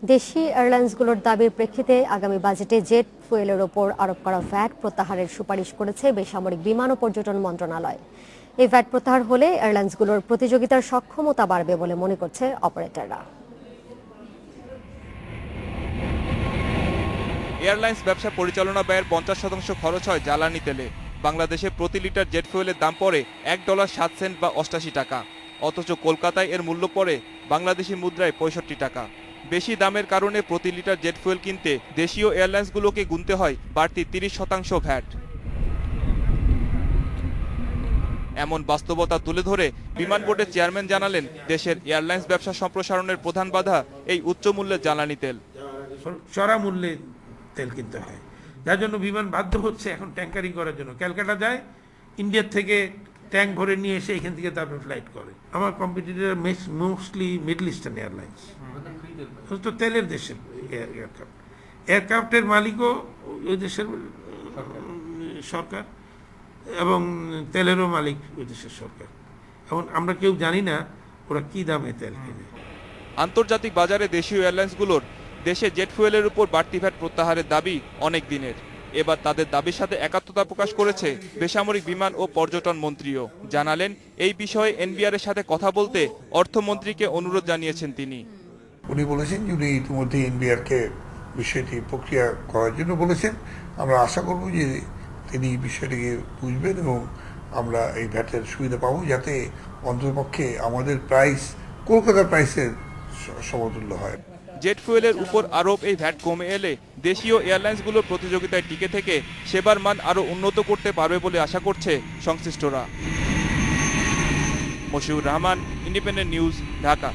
দেশি এয়ারলাইন্সগুলোর দাবির প্রেক্ষিতে আগামী বাজেটে জেট ফুয়েলের ওপর আরোপ করা ভ্যাট প্রত্যাহারের সুপারিশ করেছে বেসামরিক বিমান ও পর্যটন মন্ত্রণালয়। এই ভ্যাট প্রত্যাহার হলে এয়ারলাইন্সগুলোর প্রতিযোগিতার সক্ষমতা বাড়বে বলে মনে করছে অপারেটররা। এয়ারলাইন্স ব্যবসা পরিচালনা ব্যয়ের 50% খরচ হয় জ্বালানি তেলে। বাংলাদেশে প্রতি লিটার জেট ফুয়েলের দাম পড়ে $1.07 বা 88 টাকা, অথচ কলকাতায় এর মূল্য পড়ে বাংলাদেশি মুদ্রায় 65 টাকা। বেশি দামের কারণে প্রতি লিটার জেট ফুয়েল কিনতে দেশীয় এয়ারলাইন্সগুলোকে গুনতে হয় বাড়তি 30% ভ্যাট। এমন বাস্তবতা তুলে ধরে বিমান বোর্ডের চেয়ারম্যান জানালেন, দেশের এয়ারলাইন্স ব্যবসা সম্প্রসারণের প্রধান বাধা এই উচ্চ মূল্যের জ্বালানি তেল। চড়া মূল্যে তেল কিনতে হয়, যার জন্য বিমান বাধ্য হচ্ছে এখন ট্যাঙ্কারিং করার জন্য। ক্যালকাটা যায়, ইন্ডিয়ার থেকে ট্যাঙ্ক ভরে নিয়ে এসে এখান থেকে তারপরে ফ্লাইট করে। আমার competitor mostly middle eastern airlines, তো তেলের দেশের এয়ারক্রাফট। এয়ারক্রাফটের মালিকও ওই দেশের সরকার এবং তেলেরও মালিক ওই দেশের সরকার। এখন আমরা কেউ জানি না ওরা কি দামে তেল কিনে। আন্তর্জাতিক বাজারে দেশীয় এয়ারলাইন্সগুলোর দেশে জেট ফুয়েলের উপর বাড়তি ভ্যাট প্রত্যাহারের দাবি অনেক দিনের। এবার তাদের দাবির সাথে একাত্মতা প্রকাশ করেছে বেসামরিক বিমান ও পর্যটন মন্ত্রীও। জানালেন, এই বিষয়ে এনবিআর এর সাথে কথা বলতে অর্থমন্ত্রীকে অনুরোধ জানিয়েছেন তিনি। উনি বলেছেন যে উনি ইতিমধ্যে এনবিআরকে বিষয়টি প্রক্রিয়া করার জন্য বলেছেন। আমরা আশা করব যে তিনি বিষয়টিকে বুঝবেন এবং আমরা এই ভ্যাটের সুবিধা পাবো, যাতে অন্ততপক্ষে আমাদের প্রাইস কলকাতার প্রাইসের সমতুল্য হয়। জেট ফুয়েলের উপর আরোপ এই ভ্যাট কমে এলে দেশীয় এয়ারলাইন্সগুলোর প্রতিযোগিতায় টিকে থেকে সেবার মান আরও উন্নত করতে পারবে বলে আশা করছে সংশ্লিষ্টরা। Moshiur Rahman, Independent News, Dhaka.